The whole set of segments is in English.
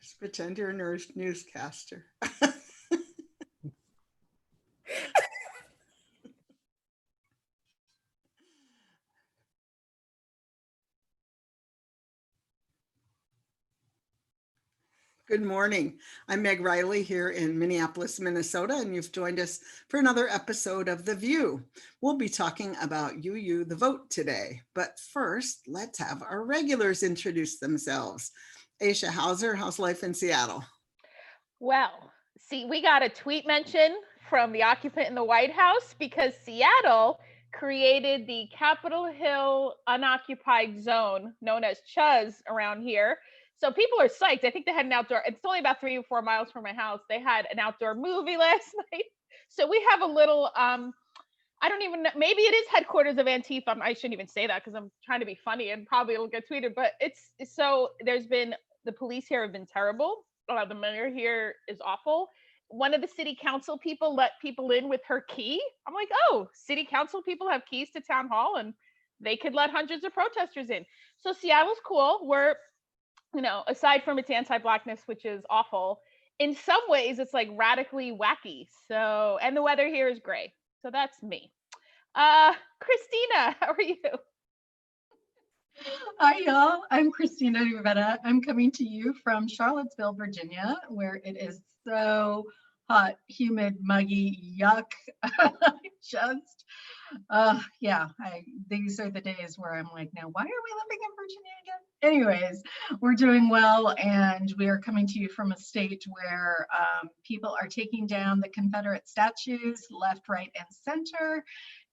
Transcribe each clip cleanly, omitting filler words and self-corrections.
Just pretend you're a newscaster. Good morning. I'm Meg Riley here in Minneapolis, Minnesota, and you've joined us for another episode of The VUU. We'll be talking about UU the vote today. But first, let's have our regulars introduce themselves. Aisha Hauser, how's life in Seattle? Well, see, we got a tweet mention from the occupant in the White House because Seattle created the Capitol Hill unoccupied zone known as CHUZ around here. So people are psyched. I think they had an outdoor, it's only about 3 or 4 miles from my house. They had an outdoor movie last night. So we have a little, I don't even know, maybe it is headquarters of Antifa. I shouldn't even say that because I'm trying to be funny and probably it'll get tweeted, but it's, so there's been, the police here have been terrible. The mayor here is awful. One of the city council people let people in with her key. I'm like, oh, city council people have keys to town hall and they could let hundreds of protesters in. So Seattle's cool. We're, you know, aside from its anti-Blackness, which is awful, in some ways it's like radically wacky. So, and the weather here is gray. So that's me. Christina, how are you? Hi, y'all. I'm Christina Rivera. I'm coming to you from Charlottesville, Virginia, where it is so hot, humid, muggy, yuck. Just, these are the days where I'm like, now, why are we living in Virginia again? Anyways, we're doing well, and we are coming to you from a state where people are taking down the Confederate statues left, right, and center.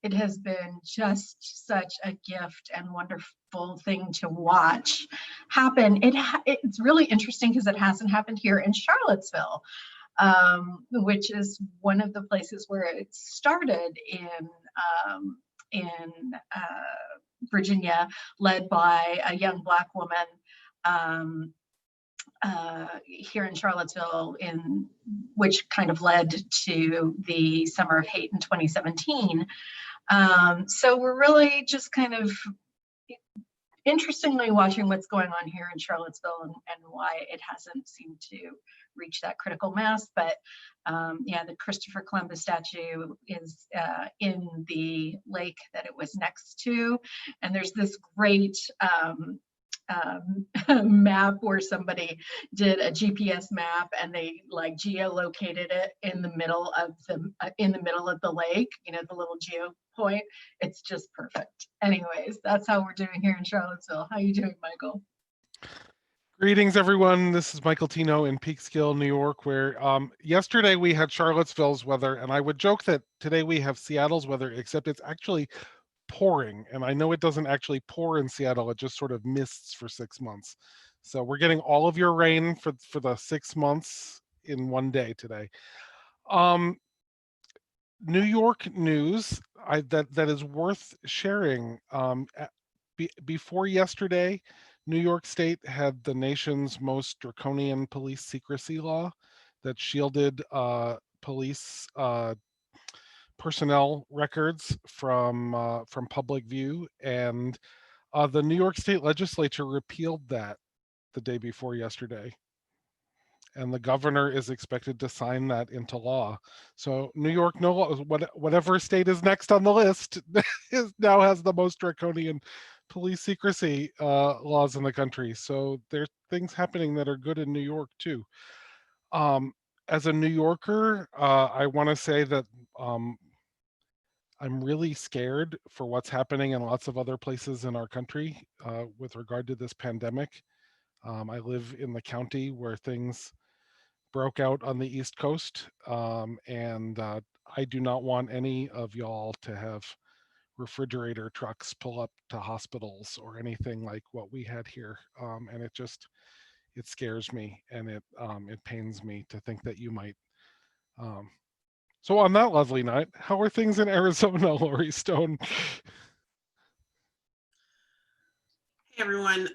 It has been just such a gift and wonderful thing to watch happen. It's really interesting because it hasn't happened here in Charlottesville, which is one of the places where it started in Virginia, led by a young Black woman here in Charlottesville, which kind of led to the Summer of Hate in 2017. So we're really just kind of interestingly watching what's going on here in Charlottesville and why it hasn't seemed to reach that critical mass. But the Christopher Columbus statue is in the lake that it was next to. And there's this great map where somebody did a GPS map and they like geolocated it in the middle of the lake, you know, the little geo point. It's just perfect. Anyways, that's how we're doing here in Charlottesville. How you doing, Michael? Greetings, everyone. This is Michael Tino in Peekskill, New York, where yesterday we had Charlottesville's weather, and I would joke that today we have Seattle's weather, except it's actually pouring. And I know it doesn't actually pour in Seattle, it just sort of mists for 6 months. So we're getting all of your rain for the 6 months in one day today. New York news that is worth sharing. Before yesterday, New York State had the nation's most draconian police secrecy law that shielded police personnel records from public view, and the New York State legislature repealed that the day before yesterday, and the governor is expected to sign that into law. So New York, whatever state is next on the list, now has the most draconian police secrecy laws in the country. So there's things happening that are good in New York too. As a New Yorker, I want to say that I'm really scared for what's happening in lots of other places in our country with regard to this pandemic. I live in the county where things broke out on the East Coast, and I do not want any of y'all to have refrigerator trucks pull up to hospitals or anything like what we had here, and it scares me, and it pains me to think that you might. So on that lovely night, how are things in Arizona, Lori Stone? Hey everyone.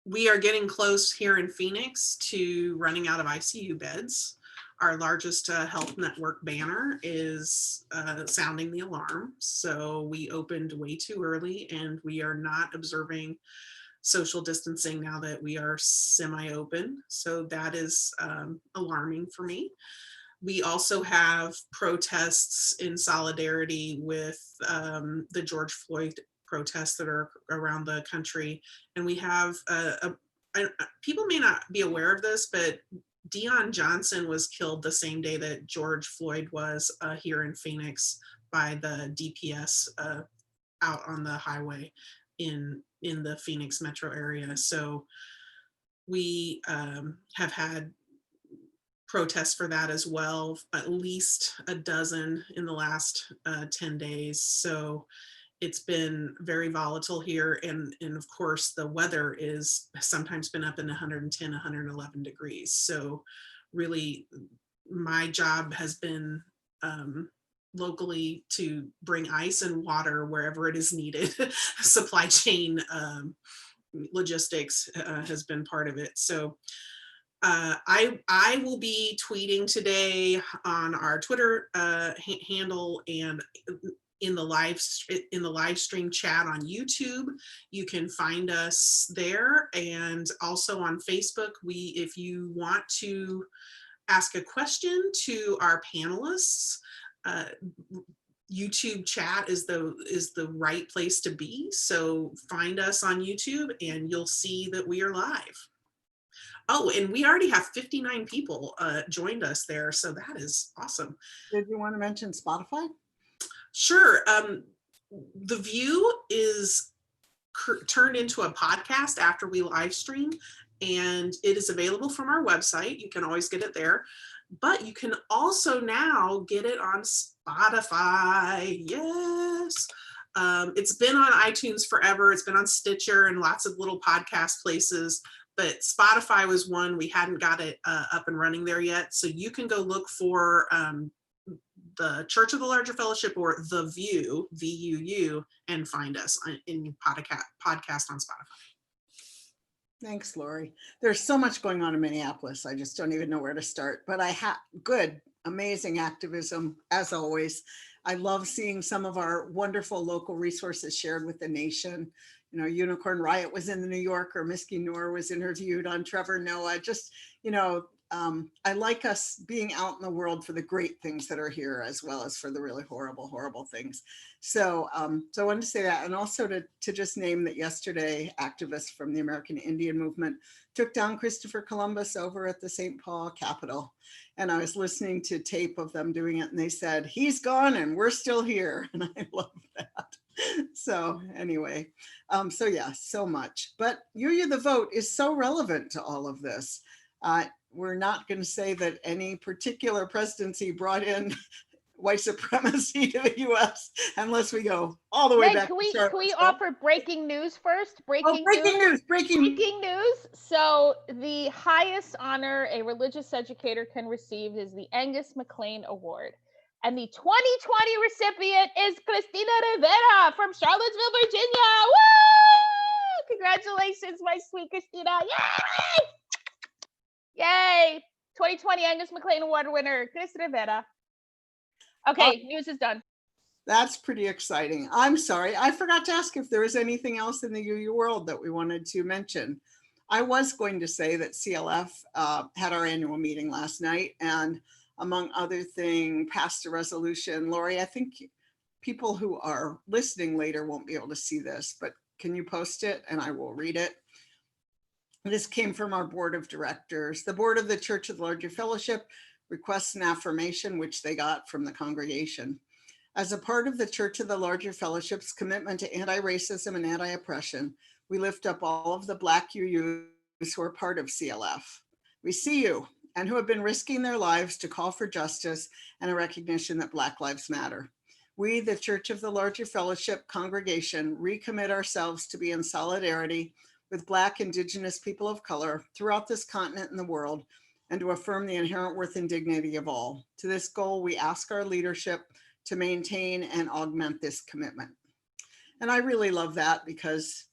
We are getting close here in Phoenix to running out of ICU beds. Our largest health network banner is sounding the alarm. So we opened way too early and we are not observing social distancing now that we are semi-open. So that is alarming for me. We also have protests in solidarity with the George Floyd protests that are around the country. And we have, people may not be aware of this, but Dion Johnson was killed the same day that George Floyd was here in Phoenix by the DPS out on the highway in the Phoenix metro area. So we have had protests for that as well, at least a dozen in the last 10 days. So it's been very volatile here. And of course, the weather is sometimes been up in 110, 111 degrees. So really, my job has been locally to bring ice and water wherever it is needed. Supply chain logistics has been part of it. So I will be tweeting today on our Twitter handle and in the live stream chat on YouTube. You can find us there, and also on Facebook. If you want to ask a question to our panelists, YouTube chat is the right place to be. So find us on YouTube and you'll see that we are live. Oh, and we already have 59 people joined us there. So that is awesome. Did you want to mention Spotify? Sure. The VUU is turned into a podcast after we live stream, and it is available from our website. You can always get it there, but you can also now get it on Spotify. Yes. It's been on iTunes forever. It's been on Stitcher and lots of little podcast places, but Spotify was one we hadn't got it up and running there yet. So you can go look for the Church of the Larger Fellowship or the VUU, VUU, and find us in podcast on Spotify. Thanks, Lori. There's so much going on in Minneapolis. I just don't even know where to start, but I have good, amazing activism as always. I love seeing some of our wonderful local resources shared with the nation. You know, Unicorn Riot was in the New Yorker, Miski Nora was interviewed on Trevor Noah. Just, you know, I like us being out in the world for the great things that are here, as well as for the really horrible, horrible things. So, so I wanted to say that, and also to just name that yesterday, activists from the American Indian movement took down Christopher Columbus over at the St. Paul Capitol. And I was listening to tape of them doing it, and they said, "He's gone and we're still here." And I love that. So anyway, so yeah, so much. But UU the vote is so relevant to all of this. We're not going to say that any particular presidency brought in white supremacy to the U.S. unless we go all the way Meg, back. can we offer breaking news first? Breaking news. So the highest honor a religious educator can receive is the Angus McLean Award. And the 2020 recipient is Christina Rivera from Charlottesville, Virginia. Woo! Congratulations, my sweet Christina. Yay! Yay! 2020 Angus McLean Award winner, Chris Rivera. Okay, news is done. That's pretty exciting. I'm sorry, I forgot to ask if there was anything else in the UU world that we wanted to mention. I was going to say that CLF had our annual meeting last night, and among other things, passed a resolution. Lori, I think people who are listening later won't be able to see this, but can you post it and I will read it? This came from our board of directors. The board of the Church of the Larger Fellowship requests an affirmation, which they got from the congregation. As a part of the Church of the Larger Fellowship's commitment to anti-racism and anti-oppression, we lift up all of the Black UUs who are part of CLF. We see you and who have been risking their lives to call for justice and a recognition that Black lives matter. We, the Church of the Larger Fellowship congregation, recommit ourselves to be in solidarity with Black, Indigenous people of color throughout this continent and the world, and to affirm the inherent worth and dignity of all. To this goal, we ask our leadership to maintain and augment this commitment. And I really love that because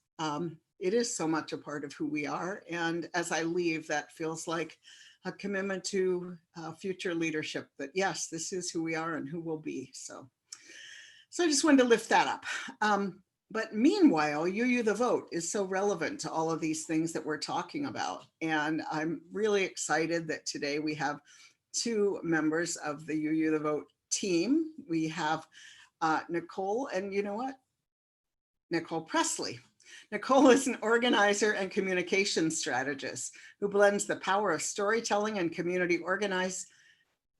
it is so much a part of who we are. And as I leave, that feels like a commitment to future leadership that yes, this is who we are and who we'll be. So I just wanted to lift that up. But meanwhile, UU the Vote is so relevant to all of these things that we're talking about. And I'm really excited that today we have two members of the UU the Vote team. We have Nicole, and you know what? Nicole Pressley. Nicole is an organizer and communication strategist who blends the power of storytelling and community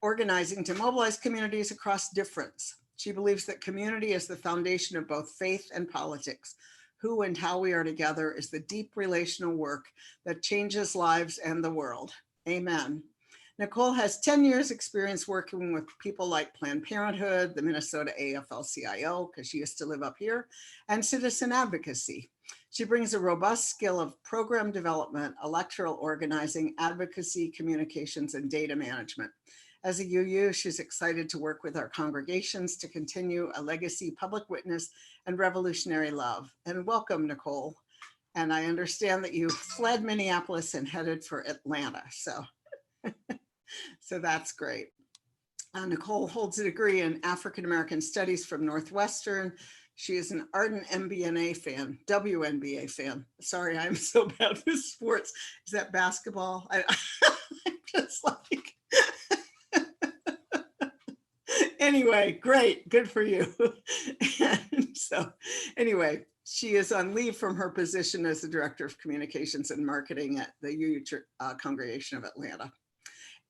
organizing to mobilize communities across difference. She believes that community is the foundation of both faith and politics. Who and how we are together is the deep relational work that changes lives and the world. Amen. Nicole has 10 years experience working with people like Planned Parenthood, the Minnesota AFL-CIO, because she used to live up here, and citizen advocacy. She brings a robust skill of program development, electoral organizing, advocacy, communications, and data management. As a UU, she's excited to work with our congregations to continue a legacy, public witness, and revolutionary love. And welcome, Nicole. And I understand that you fled Minneapolis and headed for Atlanta. So that's great. Nicole holds a degree in African American Studies from Northwestern. She is an ardent WNBA fan. Sorry, I'm so bad with sports. Is that basketball? I'm just like, anyway, great, good for you. And so anyway, she is on leave from her position as the Director of Communications and Marketing at the UU Congregation of Atlanta.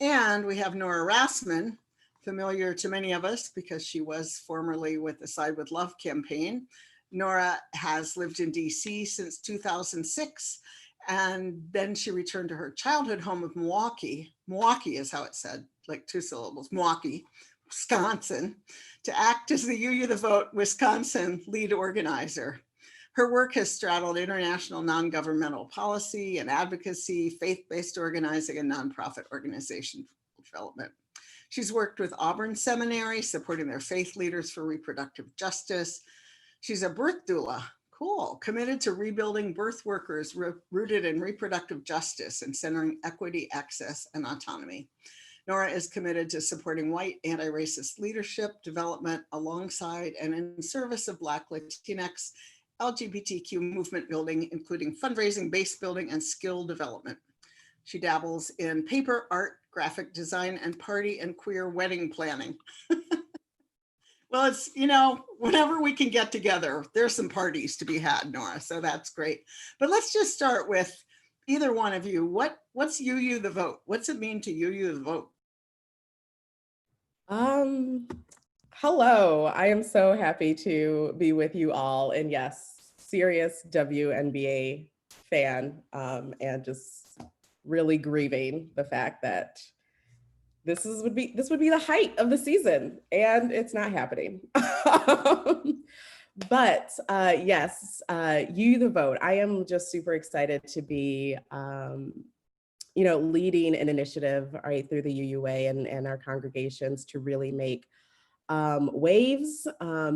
And we have Nora Rasman, familiar to many of us because she was formerly with the Side with Love campaign. Nora has lived in DC since 2006, and then she returned to her childhood home of Milwaukee. Milwaukee is how it's said, like two syllables, Milwaukee, Wisconsin, to act as the UU the Vote Wisconsin lead organizer. Her work has straddled international non-governmental policy and advocacy, faith-based organizing, and nonprofit organization development. She's worked with Auburn Seminary, supporting their faith leaders for reproductive justice. She's a birth doula, cool, committed to rebuilding birth workers rooted in reproductive justice and centering equity, access, and autonomy. Nora is committed to supporting white anti-racist leadership development alongside and in service of Black, Latinx, LGBTQ movement building, including fundraising, base building, and skill development. She dabbles in paper art, graphic design, and party and queer wedding planning. Well, it's, you know, whenever we can get together, there's some parties to be had, Nora, so that's great. But let's just start with either one of you. What's UU the Vote? What's it mean to UU the Vote? Hello, I am so happy to be with you all. And yes, serious WNBA fan, and just really grieving the fact that this would be the height of the season, and it's not happening. But yes, UU the Vote. I am just super excited to be leading an initiative right through the UUA and our congregations to really make waves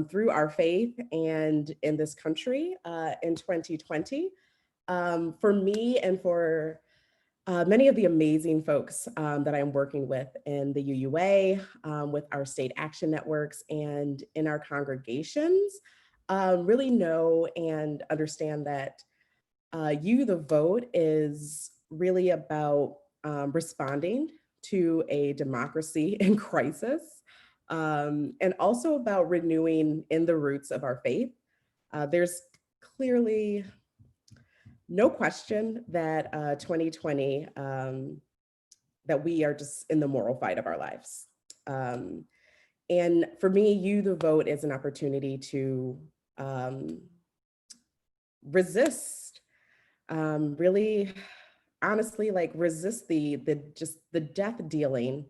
through our faith and in this country in 2020. For me and for many of the amazing folks that I'm working with in the UUA, with our state action networks and in our congregations, really know and understand that UU the Vote is really about responding to a democracy in crisis, and also about renewing in the roots of our faith. There's clearly no question that 2020, that we are just in the moral fight of our lives. And for me, UU the Vote is an opportunity to resist, really honestly, like resist the death dealing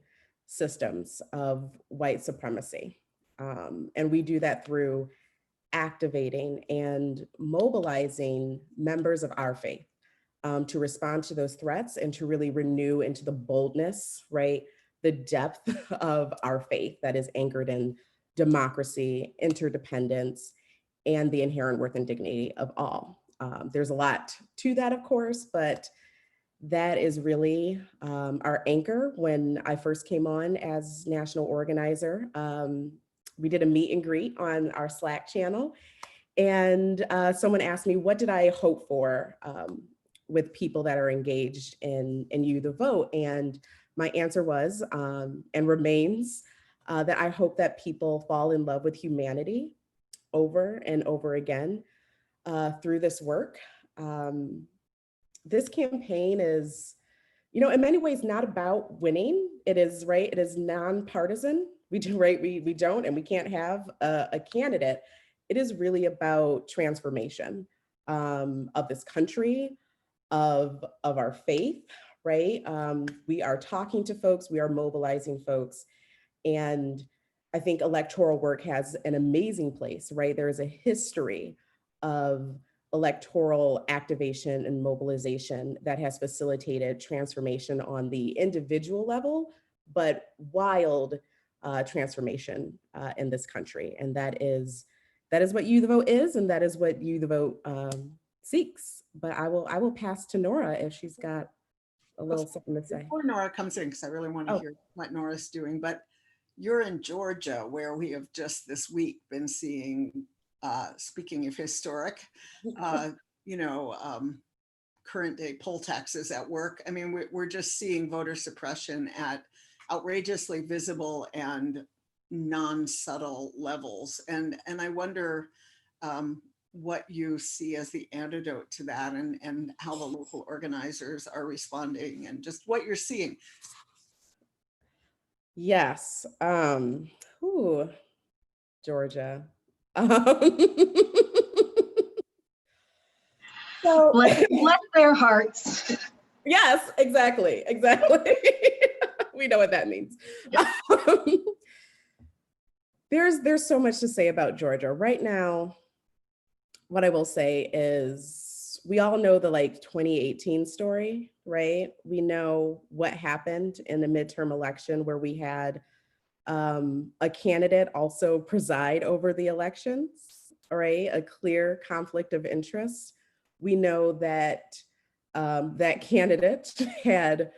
systems of white supremacy. And we do that through activating and mobilizing members of our faith to respond to those threats and to really renew into the boldness, right? The depth of our faith that is anchored in democracy, interdependence, and the inherent worth and dignity of all. There's a lot to that, of course, but that is really our anchor. When I first came on as national organizer, we did a meet and greet on our Slack channel. And someone asked me, what did I hope for with people that are engaged in You the Vote? And my answer was, and remains, that I hope that people fall in love with humanity over and over again through this work. This campaign is, in many ways not about winning. It is, right? It is nonpartisan. We do, right? We don't, and we can't have a candidate. It is really about transformation of this country, of our faith, right? We are talking to folks, we are mobilizing folks. And I think electoral work has an amazing place, right? There is a history of electoral activation and mobilization that has facilitated transformation on the individual level, but wild transformation in this country. And that is what You the Vote is, and that is what You the Vote seeks. But I will pass to Nora if she's got a little something to say. Before Nora comes in, because I really want to hear what Nora's doing, but you're in Georgia, where we have just this week been seeing, speaking of historic, current day poll taxes at work. I mean, we're just seeing voter suppression at outrageously visible and non-subtle levels. And I wonder what you see as the antidote to that, and how the local organizers are responding, and just what you're seeing. Yes. Georgia. So Bless their hearts. yes, exactly. We know what that means. There's so much to say about Georgia right now. What I will say is, we all know the 2018 story, right? We know what happened in the midterm election, where we had a candidate also preside over the elections, right? A clear conflict of interest. We know that that candidate had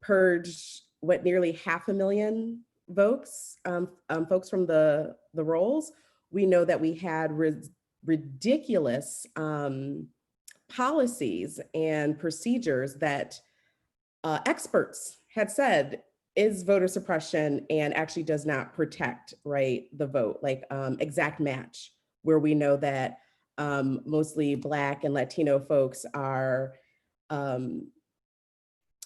purged nearly 500,000 votes, folks from the rolls. We know that we had ridiculous policies and procedures that experts had said is voter suppression and actually does not protect, right, the vote, exact match, where we know that mostly Black and Latino folks are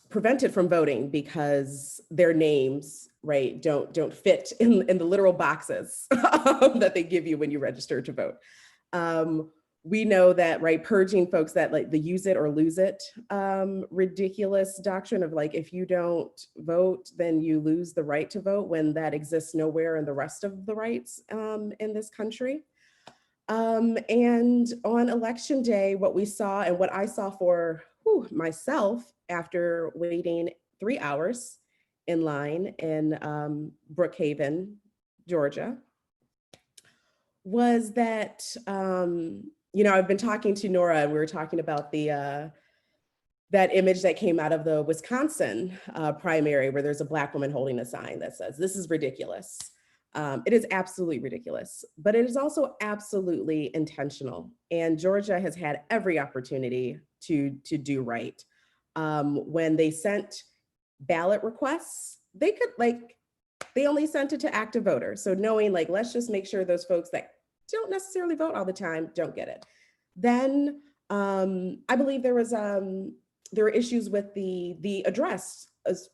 prevented from voting because their names, right, don't fit in the literal boxes that they give you when you register to vote. We know that, right, purging folks, that the use it or lose it ridiculous doctrine of if you don't vote, then you lose the right to vote, when that exists nowhere in the rest of the rights in this country. And on election day, what we saw, and what I saw for myself after waiting 3 hours in line in Brookhaven, Georgia, was that, I've been talking to Nora, and we were talking about that image that came out of the Wisconsin primary, where there's a Black woman holding a sign that says, "This is ridiculous." It is absolutely ridiculous, but it is also absolutely intentional. And Georgia has had every opportunity to do right. When they sent ballot requests, they could they only sent it to active voters. So knowing let's just make sure those folks that don't necessarily vote all the time don't get it. Then I believe there were issues with the address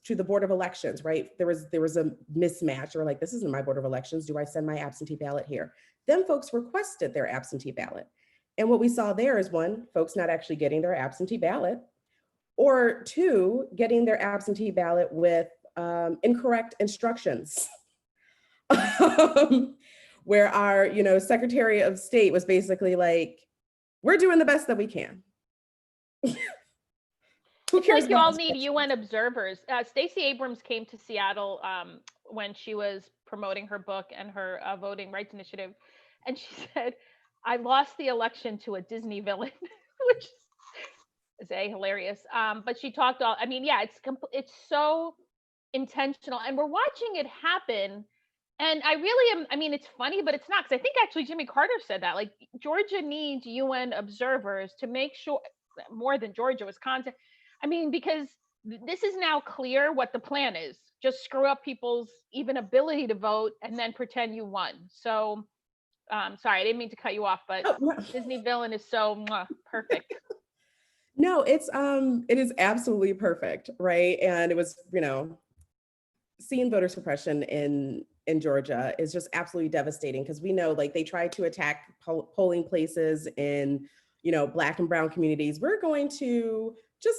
to the Board of Elections, right? There was a mismatch, or this isn't my Board of Elections. Do I send my absentee ballot here? Then folks requested their absentee ballot. And what we saw there is, one, folks not actually getting their absentee ballot, or two, getting their absentee ballot with incorrect instructions. Where our, Secretary of State was basically we're doing the best that we can. Who cares? You all need UN observers. Stacey Abrams came to Seattle when she was promoting her book and her voting rights initiative, and she said, "I lost the election to a Disney villain," which is hilarious. But she talked it's so intentional, and we're watching it happen And I really am, I mean, it's funny, but it's not, because I think actually Jimmy Carter said that, like, Georgia needs UN observers to make sure, more than Georgia, Wisconsin. I mean, because this is now clear what the plan is. Just screw up people's even ability to vote and then pretend you won. So, sorry, I didn't mean to cut you off, but Oh, no. Disney villain is so perfect. No, it is absolutely perfect, right? And it was, seeing voter suppression in Georgia is just absolutely devastating, because we know, like, they tried to attack polling places in, Black and brown communities. We're going to just,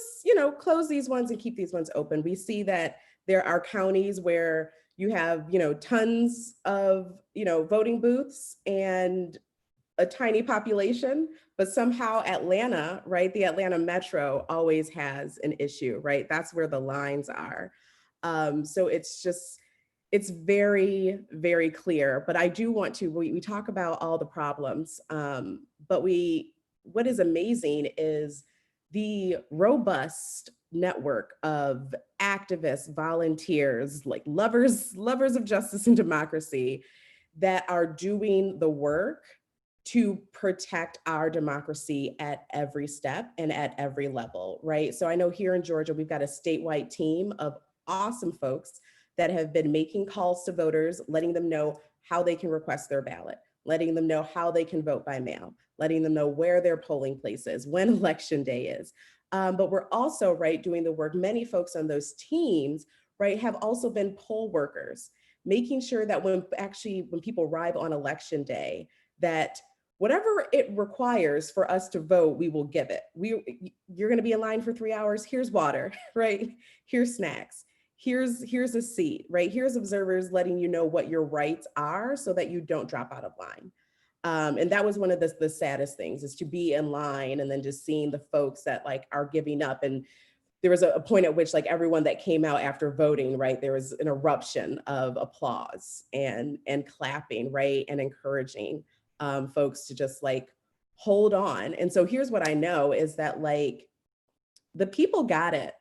close these ones and keep these ones open. We see that there are counties where you have, tons of, voting booths and a tiny population, but somehow Atlanta, right? The Atlanta metro always has an issue, right? That's where the lines are. So it's very, very clear. But I do want to, we talk about all the problems, but what is amazing is the robust network of activists, volunteers, like lovers of justice and democracy that are doing the work to protect our democracy at every step and at every level, right? So I know here in Georgia, we've got a statewide team of awesome folks that have been making calls to voters, letting them know how they can request their ballot, letting them know how they can vote by mail, letting them know where their polling place is, when election day is. But we're also, right, doing the work. Many folks on those teams, right, have also been poll workers, making sure that when people arrive on election day, that whatever it requires for us to vote, we will give it. You're going to be in line for 3 hours. Here's water, right? Here's snacks. Here's a seat, right? Here's observers letting you know what your rights are so that you don't drop out of line. And that was one of the saddest things, is to be in line and then just seeing the folks that, like, are giving up. And there was a point at which, like, everyone that came out after voting, right, there was an eruption of applause and clapping, right, and encouraging folks to just, like, hold on. And so here's what I know is that, like, the people got it,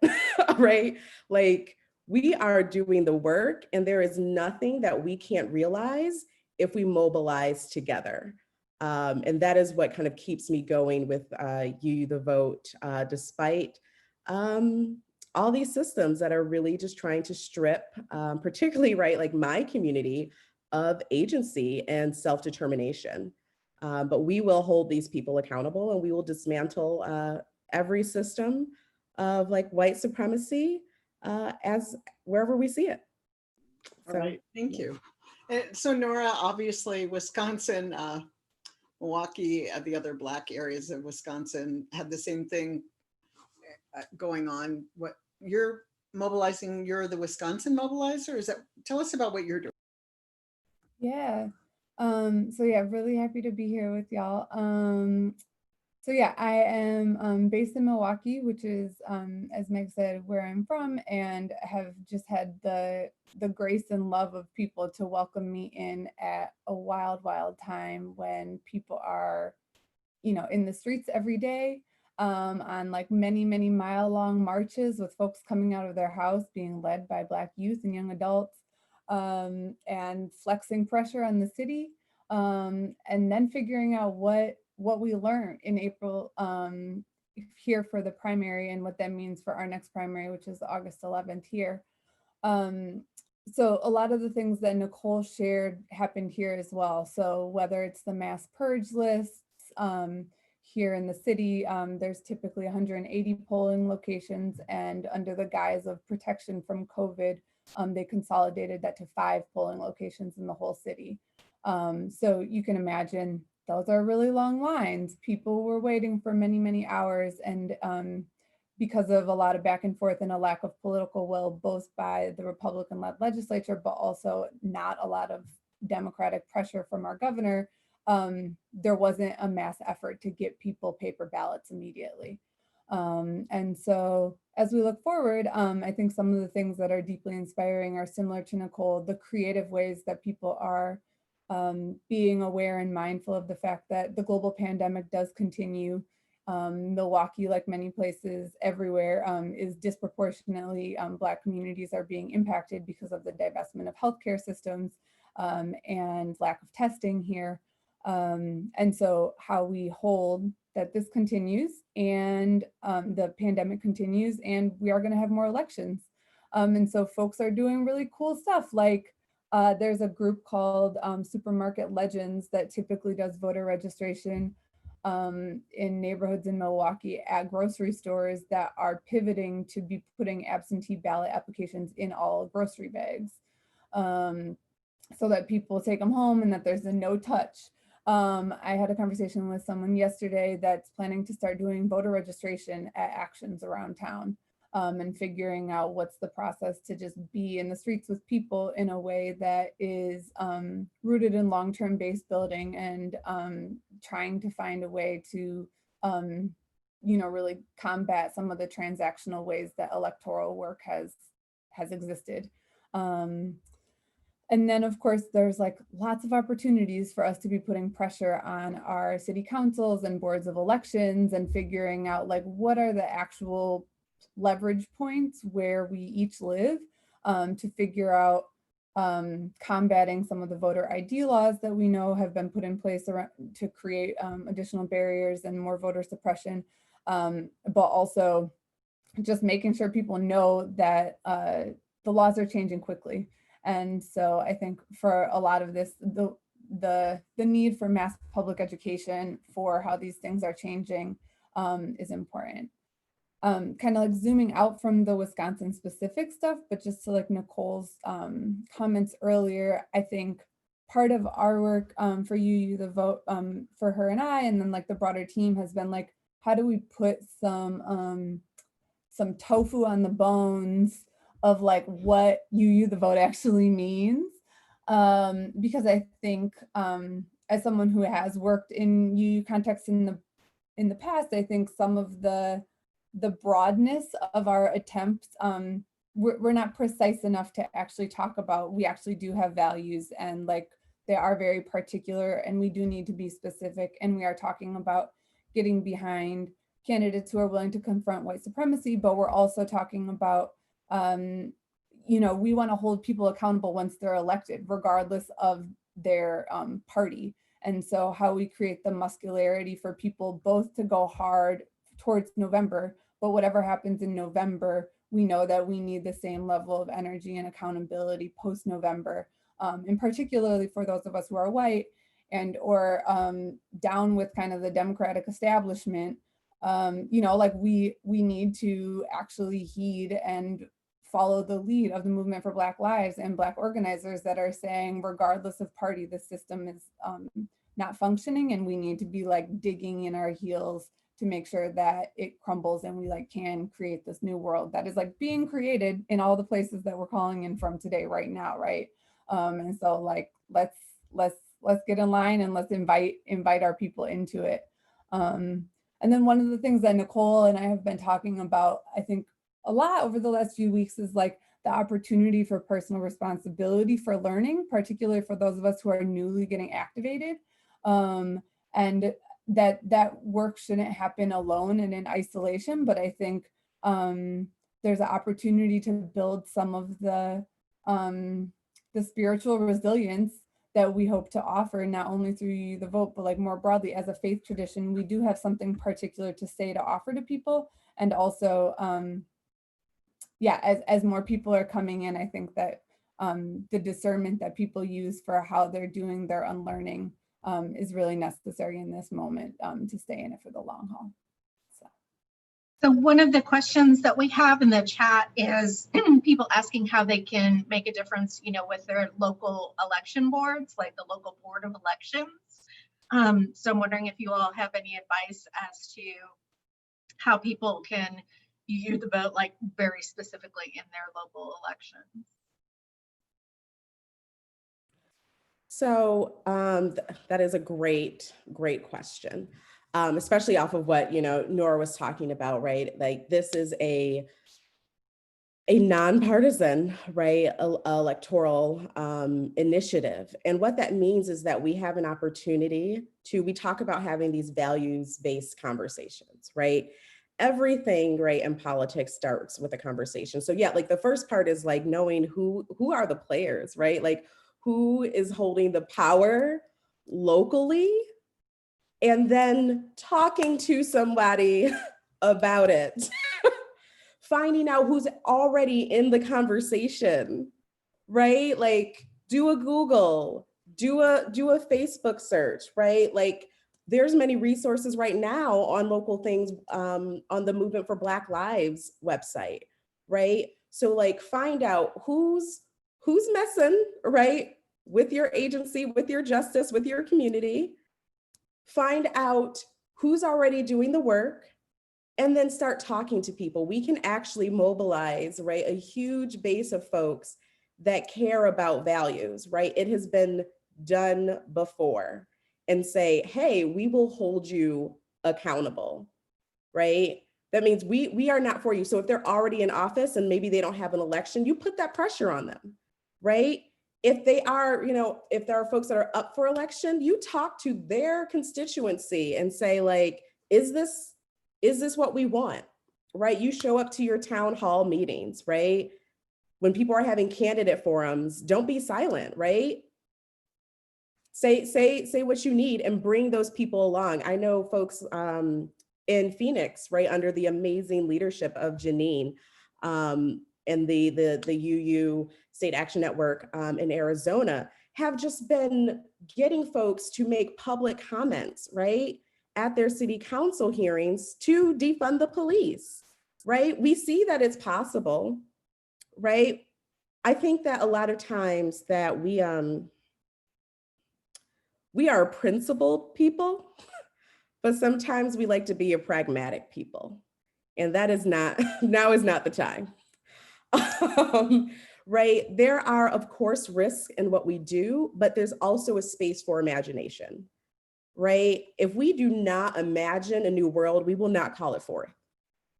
right? Like, we are doing the work, and there is nothing that we can't realize if we mobilize together. And that is what kind of keeps me going with VUU the Vote, despite all these systems that are really just trying to strip, particularly, right, like my community, of agency and self-determination. But we will hold these people accountable, and we will dismantle every system of, like, white supremacy as wherever we see it. All right, thank you. And so Nora, obviously Wisconsin, Milwaukee, the other Black areas of Wisconsin had the same thing going on. What you're mobilizing, you're the Wisconsin mobilizer? Is that, tell us about what you're doing. Yeah. So yeah, really happy to be here with y'all. So yeah, I am based in Milwaukee, which is, as Meg said, where I'm from, and have just had the grace and love of people to welcome me in at a wild, wild time when people are, in the streets every day, on, like, many, many mile-long marches with folks coming out of their house, being led by Black youth and young adults, and flexing pressure on the city, and then figuring out what we learned in April here for the primary, and what that means for our next primary, which is August 11th here. So a lot of the things that Nicole shared happened here as well. So whether it's the mass purge lists, here in the city, there's typically 180 polling locations, and under the guise of protection from COVID, they consolidated that to 5 polling locations in the whole city. So you can imagine those are really long lines. People were waiting for many, many hours, and because of a lot of back and forth and a lack of political will, both by the Republican-led legislature, but also not a lot of Democratic pressure from our governor, there wasn't a mass effort to get people paper ballots immediately. And so as we look forward, I think some of the things that are deeply inspiring are similar to Nicole, the creative ways that people are being aware and mindful of the fact that the global pandemic does continue. Milwaukee, like many places everywhere, is disproportionately, Black communities are being impacted because of the divestment of healthcare systems. and lack of testing here. And so how we hold that this continues and the pandemic continues and we are going to have more elections. And so folks are doing really cool stuff like there's a group called Supermarket Legends that typically does voter registration in neighborhoods in Milwaukee at grocery stores that are pivoting to be putting absentee ballot applications in all grocery bags so that people take them home and that there's a no touch. I had a conversation with someone yesterday that's planning to start doing voter registration at actions around town and figuring out what's the process to just be in the streets with people in a way that is rooted in long-term base building and trying to find a way to, really combat some of the transactional ways that electoral work has existed. And then, of course, there's like lots of opportunities for us to be putting pressure on our city councils and boards of elections and figuring out like what are the actual leverage points where we each live to figure out combating some of the voter ID laws that we know have been put in place around, to create additional barriers and more voter suppression, but also just making sure people know that the laws are changing quickly. And so I think for a lot of this, the need for mass public education for how these things are changing is important. Kind of like zooming out from the Wisconsin specific stuff, but just to like Nicole's comments earlier, I think part of our work for UU the Vote for her and I, and then like the broader team has been like, how do we put some tofu on the bones of like what UU the Vote actually means? Because I think as someone who has worked in UU context in the past, I think some of the broadness of our attempts, we're not precise enough to actually talk about, we actually do have values and like they are very particular and we do need to be specific, and we are talking about getting behind candidates who are willing to confront white supremacy, but we're also talking about we want to hold people accountable once they're elected, regardless of their party. And so how we create the muscularity for people both to go hard towards November, but whatever happens in November, we know that we need the same level of energy and accountability post-November, and particularly for those of us who are white and or down with kind of the Democratic establishment. Like we need to actually heed and follow the lead of the Movement for Black Lives and Black organizers that are saying, regardless of party, the system is not functioning, and we need to be like digging in our heels to make sure that it crumbles and we like can create this new world that is like being created in all the places that we're calling in from today, right now, right? And so like let's get in line and let's invite our people into it. And then one of the things that Nicole and I have been talking about, I think a lot over the last few weeks, is like the opportunity for personal responsibility for learning, particularly for those of us who are newly getting activated. And that work shouldn't happen alone and in isolation, but I think there's an opportunity to build some of the spiritual resilience that we hope to offer, not only through the Vote, but like more broadly as a faith tradition. We do have something particular to say, to offer to people. And also, as more people are coming in, I think that the discernment that people use for how they're doing their unlearning is really necessary in this moment to stay in it for the long haul. So one of the questions that we have in the chat is people asking how they can make a difference, with their local election boards, like the local board of elections. So I'm wondering if you all have any advice as to how people can use the vote, like very specifically in their local elections. So that is a great question. Especially off of what Nora was talking about, right? Like this is a nonpartisan, right, electoral initiative, and what that means is that we have an opportunity we talk about having these values-based conversations, right? Everything, right, in politics starts with a conversation. So yeah, like the first part is like knowing who are the players, right? Like who is holding the power locally, and then talking to somebody about it, finding out who's already in the conversation, right? Like, do a Google, do a Facebook search, right? Like, there's many resources right now on local things, on the Movement for Black Lives website, right? So like, find out who's messing, right, with your agency, with your justice, with your community. Find out who's already doing the work, and then start talking to people. We can actually mobilize, right, a huge base of folks that care about values, right? It has been done before, and say, hey, we will hold you accountable, right? That means we are not for you. So if they're already in office and maybe they don't have an election, you put that pressure on them, right? If they are, if there are folks that are up for election, you talk to their constituency and say, like, is this what we want, right? You show up to your town hall meetings, right? When people are having candidate forums, don't be silent, right? Say what you need and bring those people along. I know folks in Phoenix, right, under the amazing leadership of Janine, and the UU State Action Network in Arizona, have just been getting folks to make public comments, right, at their city council hearings to defund the police, right? We see that it's possible, right? I think that a lot of times that we are principled people, but sometimes we like to be a pragmatic people. And that is not, now is not the time. Right? There are, of course, risks in what we do, but there's also a space for imagination, right? If we do not imagine a new world, we will not call it forth.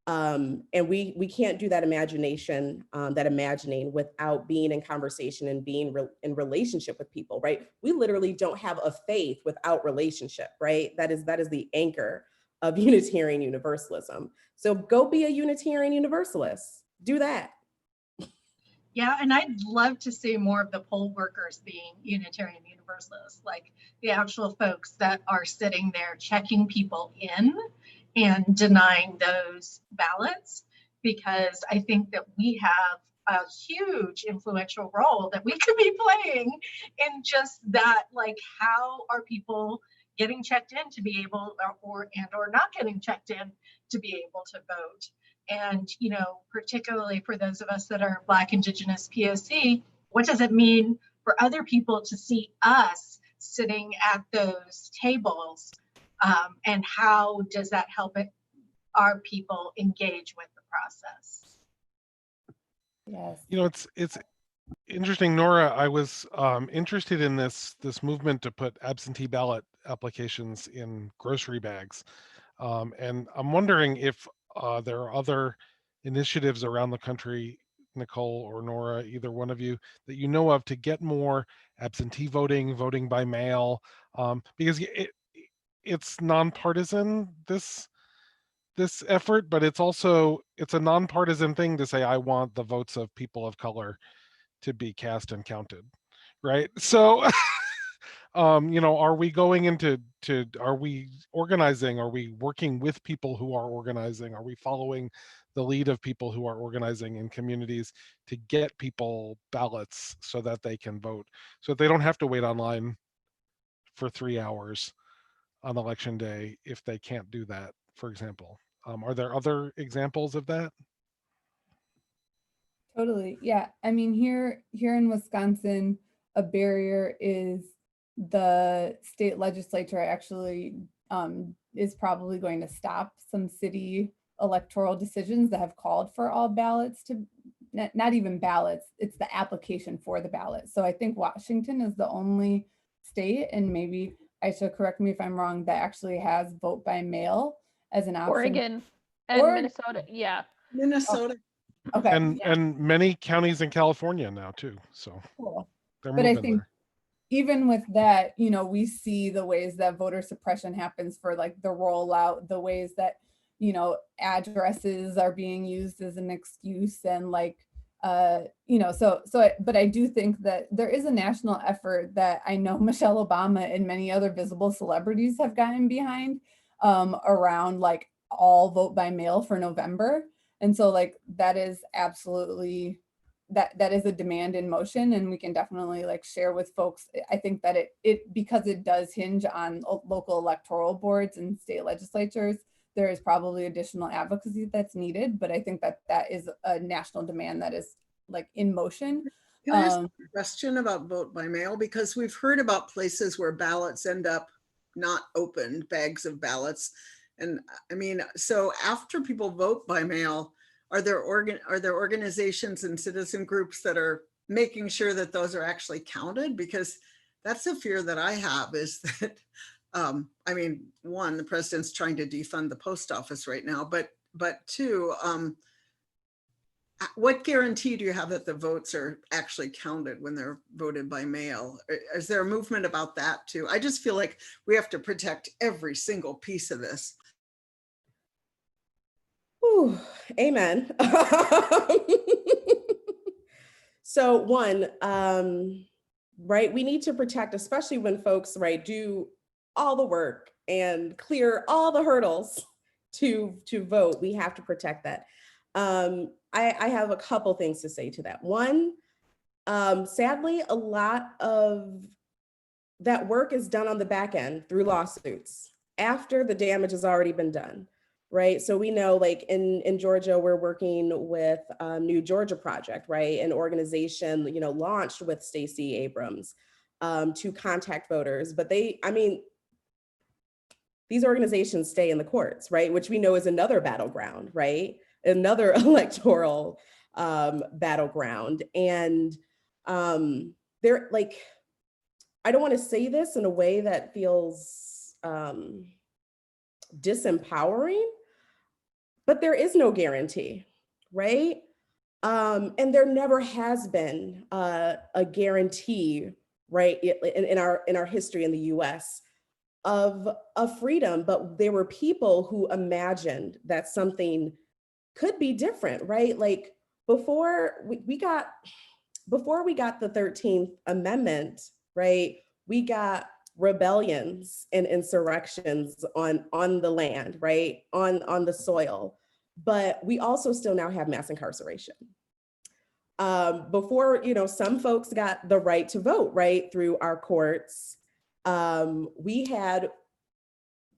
And we can't do that imagination, that imagining, without being in conversation and being in relationship with people, right? We literally don't have a faith without relationship, right? That is the anchor of Unitarian Universalism. So go be a Unitarian Universalist. Do that. Yeah, and I'd love to see more of the poll workers being Unitarian Universalists, like the actual folks that are sitting there checking people in and denying those ballots, because I think that we have a huge influential role that we could be playing in just that. Like, how are people getting checked in to be able, or not getting checked in to be able to vote? And, particularly for those of us that are Black, Indigenous, POC, what does it mean for other people to see us sitting at those tables? And how does that help our people engage with the process? Yes. It's interesting, Nora. I was interested in this movement to put absentee ballot applications in grocery bags, and I'm wondering if there are other initiatives around the country, Nicole or Nora, either one of you, that you know of to get more absentee voting by mail, because it's nonpartisan, this effort, but it's a nonpartisan thing to say, I want the votes of people of color to be cast and counted, right? So are we going are we organizing? Are we working with people who are organizing? Are we following the lead of people who are organizing in communities to get people ballots so that they can vote, so that they don't have to wait online for 3 hours on election day if they can't do that, for example? Are there other examples of that? Totally. Yeah. I mean, here in Wisconsin, a barrier is the state legislature actually is probably going to stop some city electoral decisions that have called for all ballots to, not even ballots, it's the application for the ballot. So I think Washington is the only state, and maybe Aisha, correct me if I'm wrong, that actually has vote by mail as an option. Oregon and Minnesota. Yeah. Minnesota. Okay. And many counties in California now too. So Cool. they're But moving I think there. even with that, we see the ways that voter suppression happens for like the rollout, the ways that, addresses are being used as an excuse. And like, But I do think that there is a national effort that I know Michelle Obama and many other visible celebrities have gotten behind, around like all vote by mail for November. And so like that is absolutely, that is a demand in motion, and we can definitely like share with folks. I think that it because it does hinge on local electoral boards and state legislatures, there is probably additional advocacy that's needed, but I think that is a national demand that is like in motion. Can I ask a question about vote by mail? Because we've heard about places where ballots end up not opened, bags of ballots. And I mean, so after people vote by mail, are there organizations and citizen groups that are making sure that those are actually counted? Because that's a fear that I have, is that, I mean, one, the president's trying to defund the post office right now, but two, what guarantee do you have that the votes are actually counted when they're voted by mail? Is there a movement about that too? I just feel like we have to protect every single piece of this. Ooh, amen. So one, right, we need to protect, especially when folks, right, do all the work and clear all the hurdles to vote. We have to protect that. I have a couple things to say to that. One, sadly, a lot of that work is done on the back end through lawsuits after the damage has already been done, right? So we know, like in Georgia, we're working with New Georgia Project, right? An organization, you know, launched with Stacey Abrams to contact voters, but these organizations stay in the courts, right? Which we know is another battleground, right? Another electoral battleground. And they're like, I don't want to say this in a way that feels disempowering, but there is no guarantee, right? And there never has been a guarantee, right, in our history in the US of freedom, but there were people who imagined that something could be different, right? Like before we got the 13th Amendment, right? We got rebellions and insurrections on the land, right? On the soil, but we also still now have mass incarceration. Before, you know, some folks got the right to vote, right, through our courts. We had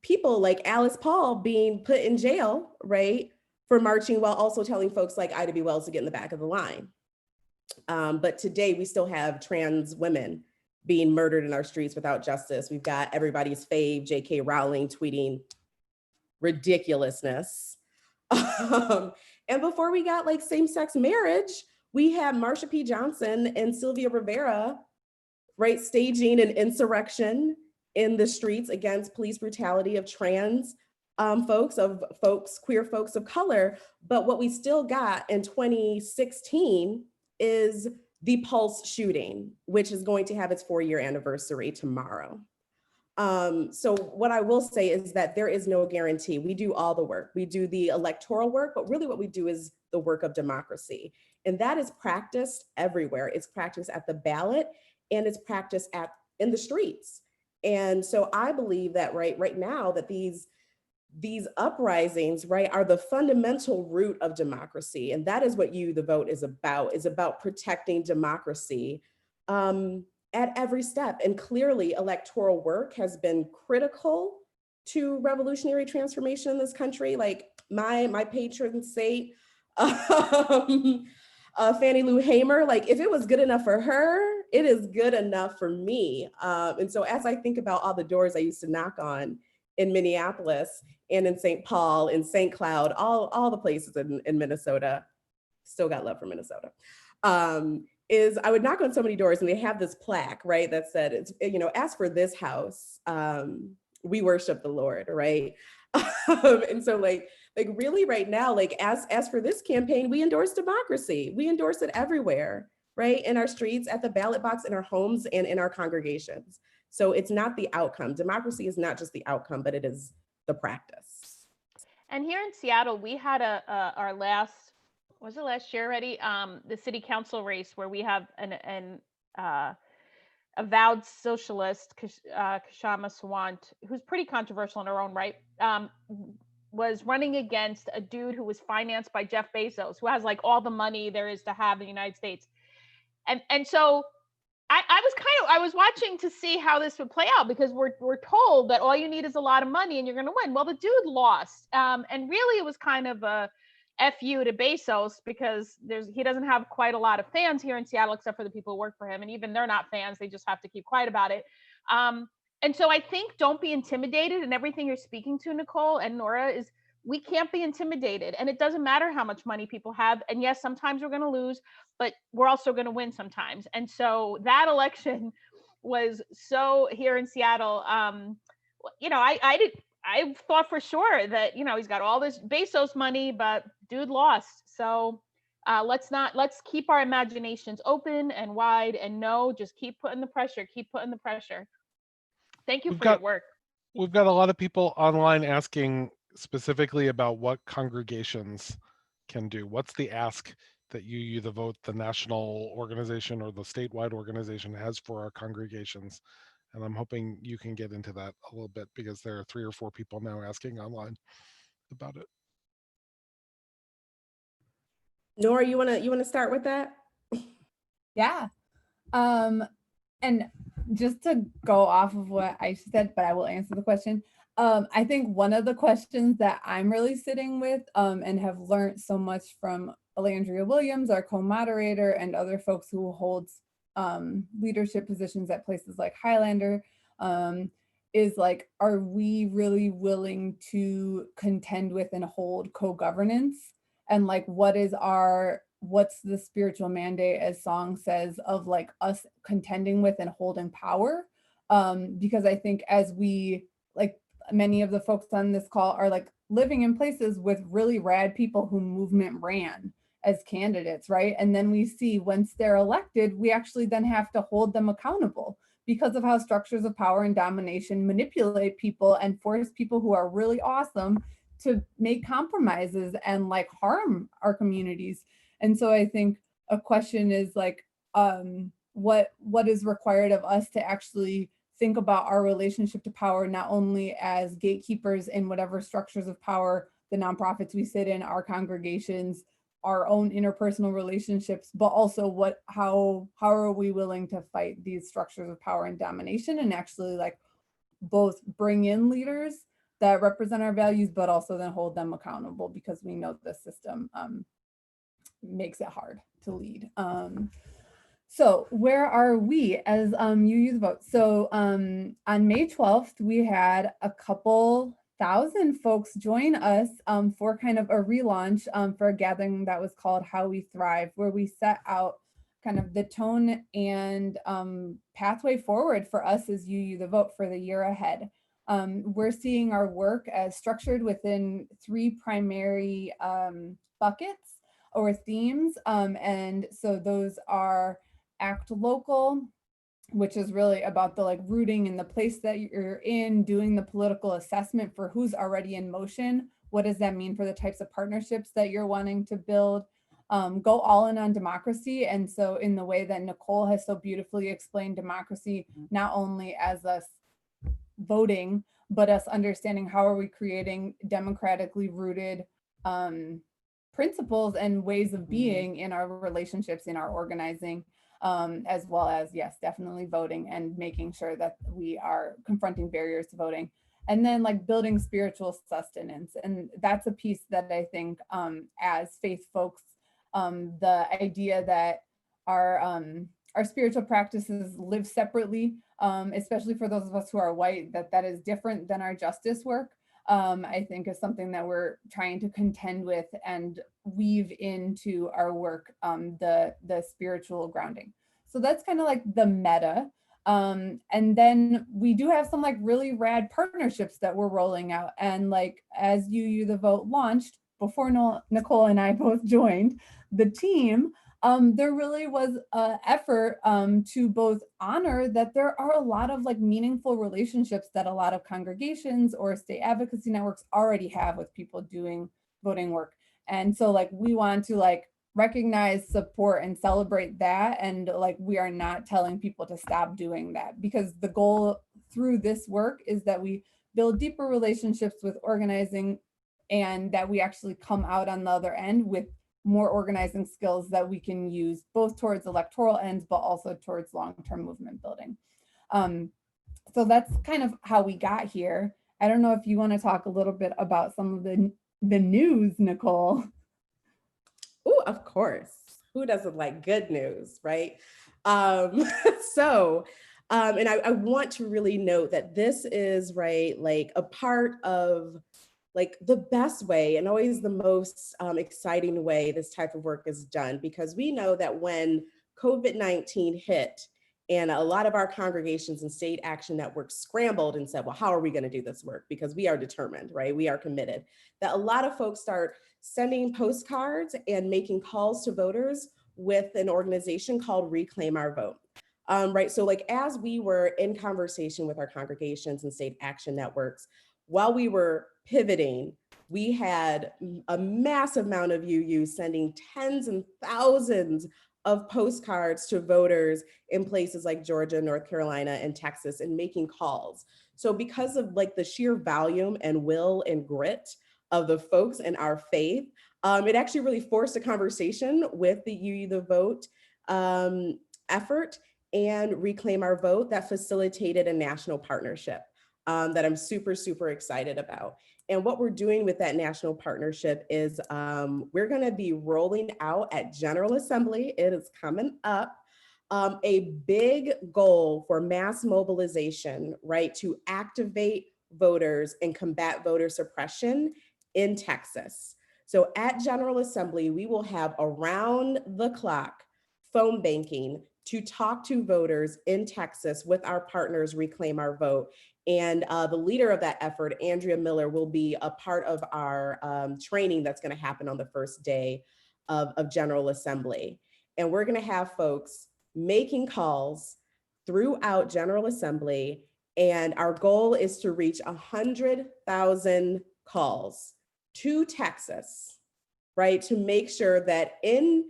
people like Alice Paul being put in jail, right, for marching while also telling folks like Ida B. Wells to get in the back of the line. But today we still have trans women being murdered in our streets without justice. We've got everybody's fave, J.K. Rowling, tweeting ridiculousness. And before we got like same-sex marriage, we had Marsha P. Johnson and Sylvia Rivera, right, staging an insurrection in the streets against police brutality of trans queer folks of color. But what we still got in 2016 is the Pulse shooting, which is going to have its 4-year anniversary tomorrow. So what I will say is that there is no guarantee. We do all the work. We do the electoral work, but really what we do is the work of democracy. And that is practiced everywhere. It's practiced at the ballot and it's practiced in the streets. And so I believe that right now that these uprisings, right, are the fundamental root of democracy. And that is what the vote is about protecting democracy at every step. And clearly electoral work has been critical to revolutionary transformation in this country. Like my patron saint, Fannie Lou Hamer, like if it was good enough for her, it is good enough for me. And so as I think about all the doors I used to knock on in Minneapolis and in St. Paul, in St. Cloud, all the places in Minnesota, still got love for Minnesota, is I would knock on so many doors and they have this plaque, right, that said, it's, you know, as for this house, we worship the Lord, right? And so like really right now, like as for this campaign, we endorse democracy. We endorse it everywhere, right? In our streets, at the ballot box, in our homes, and in our congregations. So it's not the outcome. Democracy is not just the outcome, but it is the practice. And here in Seattle, we had our last was it last year already? The city council race where we have an avowed socialist, Kashama Sawant, who's pretty controversial in her own right, was running against a dude who was financed by Jeff Bezos, who has like all the money there is to have in the United States. And so I was watching to see how this would play out, because we're told that all you need is a lot of money and you're going to win. Well, the dude lost, and really it was kind of a FU to Bezos, because he doesn't have quite a lot of fans here in Seattle, except for the people who work for him, and even they're not fans. They just have to keep quiet about it. And so I think don't be intimidated, and everything you're speaking to, Nicole and Nora, is we can't be intimidated, and it doesn't matter how much money people have. And yes, sometimes we're going to lose, but we're also going to win sometimes. And so that election was so here in Seattle. I thought for sure that, he's got all this Bezos money, but dude lost. So let's keep our imaginations open and wide, and just keep putting the pressure, Thank you for your work. We've got a lot of people online asking specifically about what congregations can do. What's the ask that UU the Vote, the national organization or the statewide organization, has for our congregations? And I'm hoping you can get into that a little bit, because there are 3 or 4 people now asking online about it. Nora, you wanna start with that? Yeah. And just to go off of what I said, but I will answer the question. I think one of the questions that I'm really sitting with, and have learned so much from Alandria Williams, our co-moderator, and other folks who hold leadership positions at places like Highlander, is like, are we really willing to contend with and hold co-governance? And like, what's the spiritual mandate, as Song says, of like us contending with and holding power? Because I think as we, like, many of the folks on this call are like living in places with really rad people who movement ran as candidates, right? And then we see once they're elected, we actually then have to hold them accountable because of how structures of power and domination manipulate people and force people who are really awesome to make compromises and like harm our communities. And so I think a question is like, what is required of us to actually think about our relationship to power, not only as gatekeepers in whatever structures of power, the nonprofits we sit in, our congregations, our own interpersonal relationships, but also how are we willing to fight these structures of power and domination, and actually like both bring in leaders that represent our values, but also then hold them accountable, because we know the system makes it hard to lead. So where are we as UU the Vote? So on May 12th, we had a couple thousand folks join us for kind of a relaunch for a gathering that was called How We Thrive, where we set out kind of the tone and pathway forward for us as UU the Vote for the year ahead. We're seeing our work as structured within 3 primary buckets or themes. And so those are act local, which is really about the like rooting in the place that you're in, doing the political assessment for who's already in motion. What does that mean for the types of partnerships that you're wanting to build? Go all in on democracy. And so in the way that Nicole has so beautifully explained democracy, not only as us voting, but us understanding how are we creating democratically rooted principles and ways of being in our relationships, in our organizing, as well as, yes, definitely voting and making sure that we are confronting barriers to voting. And then like building spiritual sustenance. And that's a piece that I think as faith folks, the idea that our spiritual practices live separately, especially for those of us who are white, that is different than our justice work, I think is something that we're trying to contend with and weave into our work, the spiritual grounding. So that's kind of like the meta. And then we do have some like really rad partnerships that we're rolling out. And like as UU the Vote launched, before Nicole and I both joined the team, there really was an effort to both honor that there are a lot of like meaningful relationships that a lot of congregations or state advocacy networks already have with people doing voting work. And so like we want to like recognize, support, and celebrate that. And like, we are not telling people to stop doing that, because the goal through this work is that we build deeper relationships with organizing, and that we actually come out on the other end with more organizing skills that we can use both towards electoral ends, but also towards long-term movement building. So that's kind of how we got here. I don't know if you want to talk a little bit about some of the news, Nicole. Oh, of course. Who doesn't like good news, right? And I want to really note that this is, right, like a part of like the best way and always the most exciting way this type of work is done, because we know that when COVID-19 hit and a lot of our congregations and state action networks scrambled and said, well, how are we going to do this work? Because we are determined, right? We are committed. That a lot of folks start sending postcards and making calls to voters with an organization called Reclaim Our Vote. Right. So like, as we were in conversation with our congregations and state action networks, while we were pivoting, we had a massive amount of UU sending tens and thousands of postcards to voters in places like Georgia, North Carolina, and Texas, and making calls. So because of like the sheer volume and will and grit of the folks in our faith, it actually really forced a conversation with the UU the Vote effort and Reclaim Our Vote that facilitated a national partnership that I'm super, super excited about. And what we're doing with that national partnership is we're going to be rolling out at General Assembly. It is coming up. A big goal for mass mobilization, right, to activate voters and combat voter suppression in Texas. So at General Assembly, we will have around the clock phone banking to talk to voters in Texas with our partners, Reclaim Our Vote. And the leader of that effort, Andrea Miller, will be a part of our training that's going to happen on the first day of General Assembly. And we're going to have folks making calls throughout General Assembly. And our goal is to reach 100,000 calls to Texas, right? To make sure that in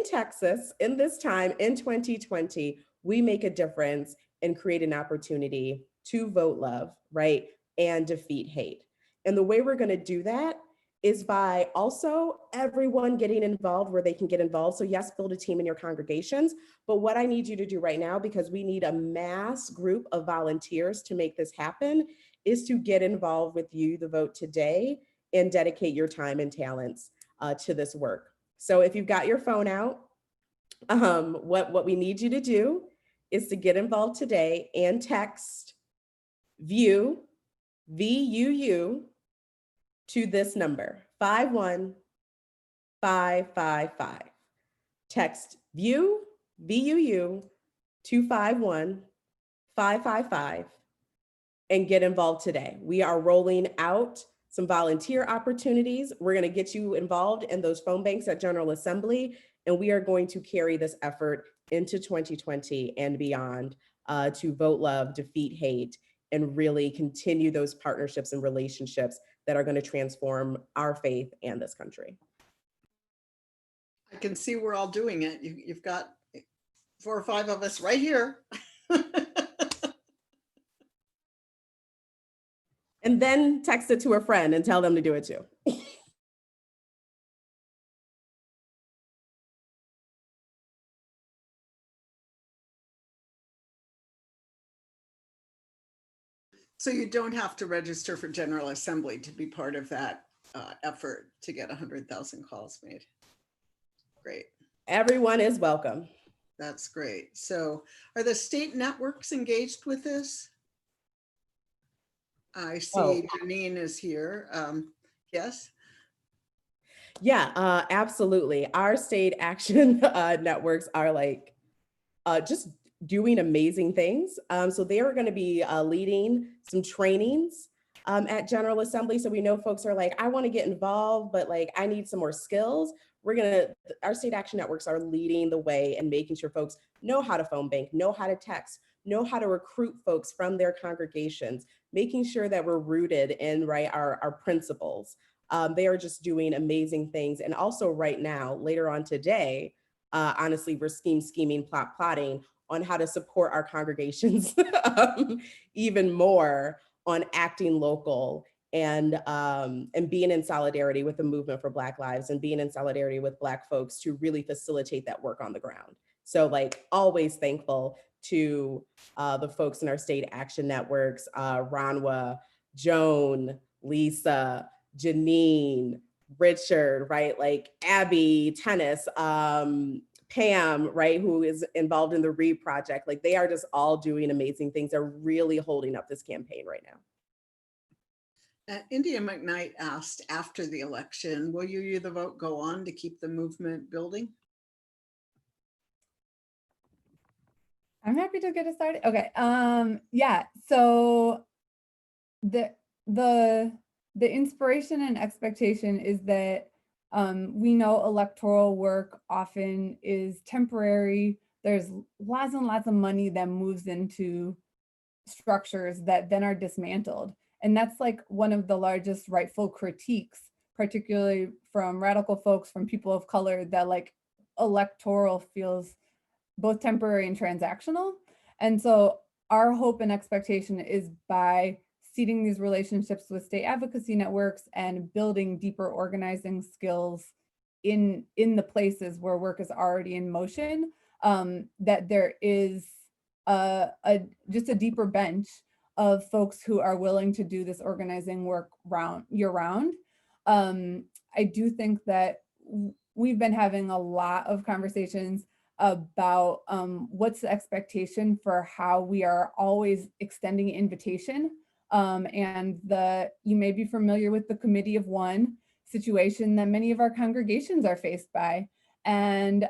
Texas, in this time, in 2020, we make a difference and create an opportunity to vote love, right? And defeat hate. And the way we're going to do that is by also everyone getting involved where they can get involved. So yes, build a team in your congregations, but what I need you to do right now, because we need a mass group of volunteers to make this happen, is to get involved with VUU the Vote today and dedicate your time and talents to this work. So if you've got your phone out, what we need you to do is to get involved today and text VUU, VUU, to this number, 51555. Text VUU, VUU, to 51555 and get involved today. We are rolling out some volunteer opportunities. We're going to get you involved in those phone banks at General Assembly, and we are going to carry this effort into 2020 and beyond to vote love, defeat hate, and really continue those partnerships and relationships that are going to transform our faith and this country. I can see we're all doing it. You've got 4 or 5 of us right here. And then text it to a friend and tell them to do it too. So you don't have to register for General Assembly to be part of that effort to get 100,000 calls made. Great. Everyone is welcome. That's great. So are the state networks engaged with this? I see Janine is here. Yes? Yeah, absolutely. Our state action networks are like just doing amazing things. So they are going to be leading some trainings at General Assembly. So we know folks are like, I want to get involved, but like, I need some more skills. Our state action networks are leading the way and making sure folks know how to phone bank, know how to text, know how to recruit folks from their congregations, making sure that we're rooted in our principles They are just doing amazing things. And also right now, later on today, honestly, we're scheming, plotting on how to support our congregations even more on acting local and being in solidarity with the movement for Black lives and being in solidarity with Black folks to really facilitate that work on the ground. So like always thankful to the folks in our state action networks, Ronwa, Joan, Lisa, Janine, Richard, right? Like Abby, Tennis, Pam, right, who is involved in the Read Project. Like they are just all doing amazing things. They're really holding up this campaign right now. India McKnight asked, after the election, will UU the Vote go on to keep the movement building? I'm happy to get it started. Okay. Yeah. So the inspiration and expectation is that we know electoral work often is temporary. There's lots and lots of money that moves into structures that then are dismantled. And that's like one of the largest rightful critiques, particularly from radical folks, from people of color, that like electoral feels both temporary and transactional. And so our hope and expectation is by seeding these relationships with state advocacy networks and building deeper organizing skills in the places where work is already in motion, that there is just a deeper bench of folks who are willing to do this organizing work year round. I do think that we've been having a lot of conversations about what's the expectation for how we are always extending invitation. And you may be familiar with the Committee of One situation that many of our congregations are faced by. And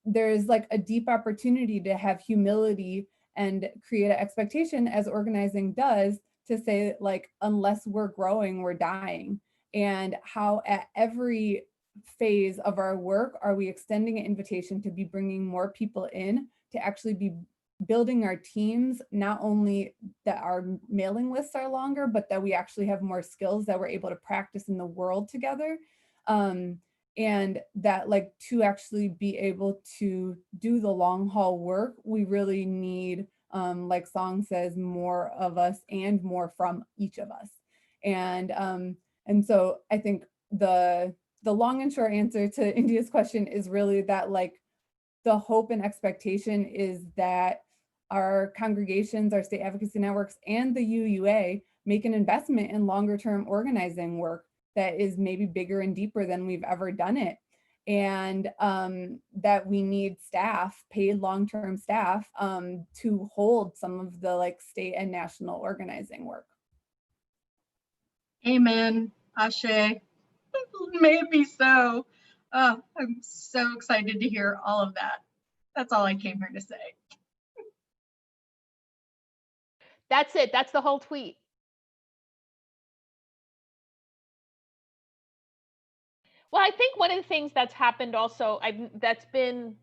there's like a deep opportunity to have humility and create an expectation, as organizing does, to say like, unless we're growing, we're dying. And how at every phase of our work are we extending an invitation to be bringing more people in, to actually be building our teams, not only that our mailing lists are longer, but that we actually have more skills that we're able to practice in the world together. And that like to actually be able to do the long haul work, we really need, like Song says, more of us and more from each of us. And so I think the long and short answer to India's question is really that like the hope and expectation is that our congregations, our state advocacy networks, and the UUA make an investment in longer term organizing work that is maybe bigger and deeper than we've ever done it. And that we need staff, paid long-term staff, to hold some of the like state and national organizing work. Amen. Ashe. Maybe so. I'm so excited to hear all of that. That's all I came here to say. That's it. That's the whole tweet. Well, I think one of the things that's happened also, that's been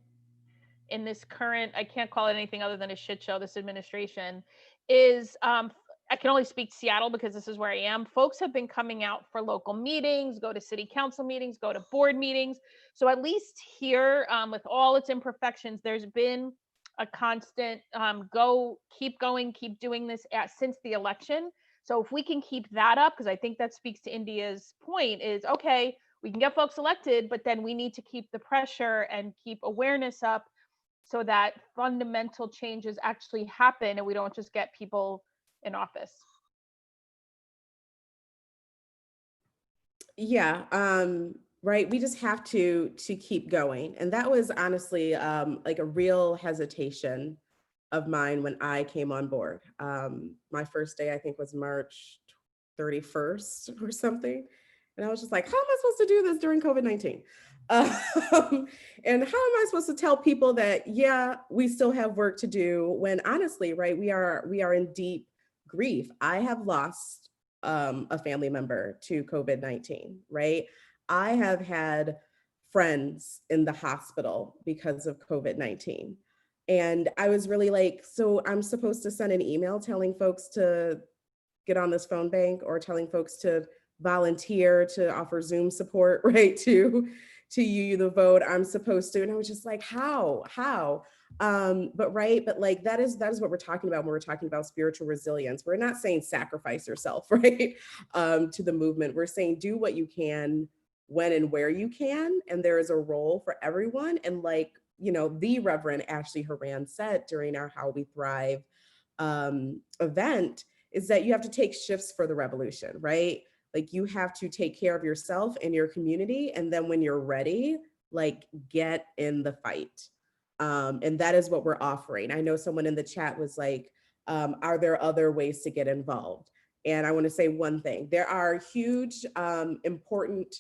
in this current, I can't call it anything other than a shit show, this administration, is I can only speak to Seattle because this is where I am. Folks have been coming out for local meetings, go to city council meetings, go to board meetings. So at least here, with all its imperfections, there's been a constant keep going, keep doing this since the election. So if we can keep that up, because I think that speaks to India's point, is okay, we can get folks elected, but then we need to keep the pressure and keep awareness up so that fundamental changes actually happen and we don't just get people in office. Yeah, right. We just have to keep going. And that was honestly like a real hesitation of mine when I came on board. My first day, I think, was March 31st or something. And I was just like, how am I supposed to do this during COVID-19? And how am I supposed to tell people that, yeah, we still have work to do when honestly, right, we are in deep grief. I have lost a family member to COVID-19, right? I have had friends in the hospital because of COVID-19. And I was really like, so I'm supposed to send an email telling folks to get on this phone bank or telling folks to volunteer to offer Zoom support, right, to UU the vote. I'm supposed to, and I was just like, how? But like that is what we're talking about when we're talking about spiritual resilience. We're not saying sacrifice yourself, right, to the movement. We're saying do what you can, when and where you can, and there is a role for everyone. And like, you know, the Reverend Ashley Horan said during our How We Thrive event, is that you have to take shifts for the revolution, right? Like you have to take care of yourself and your community, and then when you're ready, like get in the fight. And that is what we're offering. I know someone in the chat was like, are there other ways to get involved? And I want to say one thing: there are huge, important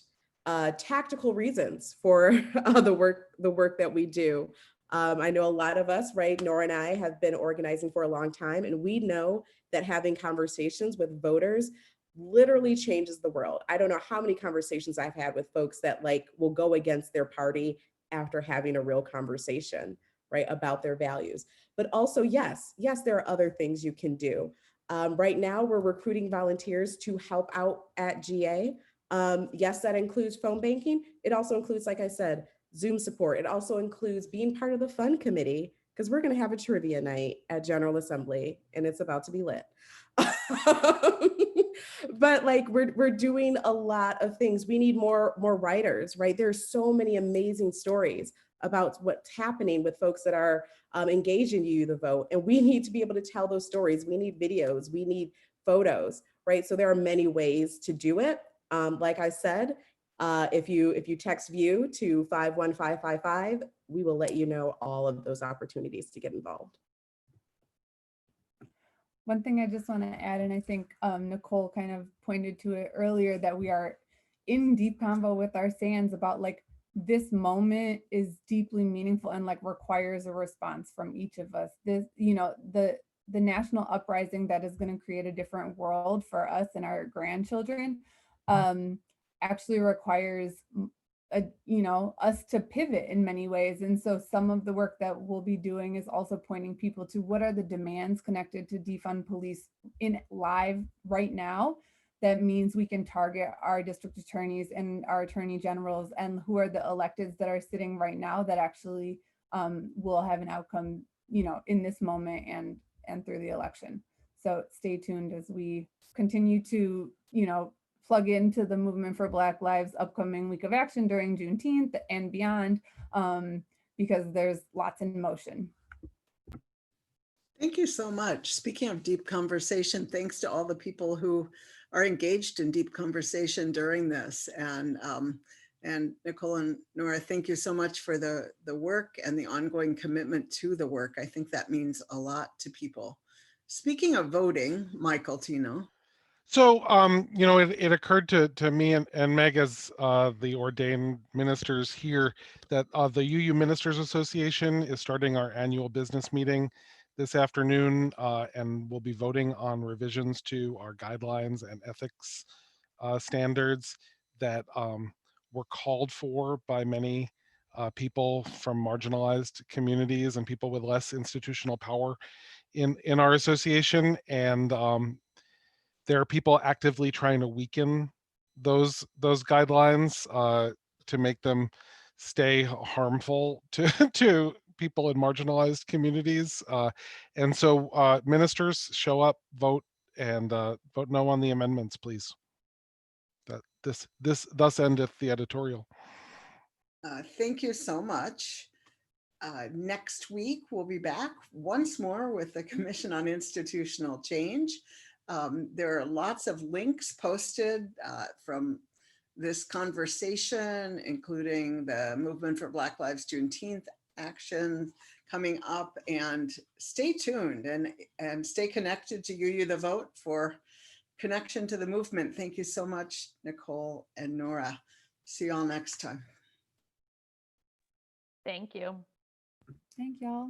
tactical reasons for the work that we do. I know a lot of us, right? Nora and I have been organizing for a long time, and we know that having conversations with voters literally changes the world. I don't know how many conversations I've had with folks that like will go against their party after having a real conversation, right, about their values. But also, yes, there are other things you can do. Right now, we're recruiting volunteers to help out at GA. Yes, that includes phone banking. It also includes, like I said, Zoom support. It also includes being part of the fun committee, because we're going to have a trivia night at General Assembly, and it's about to be lit. But like we're doing a lot of things. We need more writers, right? There's so many amazing stories about what's happening with folks that are engaged in UU the Vote, and we need to be able to tell those stories. We need videos, we need photos, right? So there are many ways to do it. Like I said, if you text VUU to 51555, we will let you know all of those opportunities to get involved. One thing I just want to add, and I think Nicole kind of pointed to it earlier, that we are in deep convo with our SANs about like this moment is deeply meaningful and like requires a response from each of us. This, you know, the national uprising that is going to create a different world for us and our grandchildren actually requires us to pivot in many ways. And so some of the work that we'll be doing is also pointing people to what are the demands connected to defund police in live right now. That means we can target our district attorneys and our attorney generals, and who are the electeds that are sitting right now that actually will have an outcome, you know, in this moment and through the election. So stay tuned as we continue to, you know, plug into the Movement for Black Lives upcoming week of action during Juneteenth and beyond, because there's lots in motion. Thank you so much. Speaking of deep conversation, thanks to all the people who are engaged in deep conversation during this. And Nicole and Nora, thank you so much for the work and the ongoing commitment to the work. I think that means a lot to people. Speaking of voting, Michael Tino. So, you know, it occurred to me and Meg as the ordained ministers here that the UU Ministers Association is starting our annual business meeting this afternoon, and we'll be voting on revisions to our guidelines and ethics standards that were called for by many people from marginalized communities and people with less institutional power in our association. And there are people actively trying to weaken those guidelines to make them stay harmful to people in marginalized communities. And so ministers, show up, vote, and vote no on the amendments, please. This thus endeth the editorial. Thank you so much. Next week, we'll be back once more with the Commission on Institutional Change. There are lots of links posted from this conversation, including the Movement for Black Lives Juneteenth action coming up. And stay tuned and stay connected to UU the Vote for connection to the movement. Thank you so much, Nicole and Nora. See you all next time. Thank you. Thank y'all.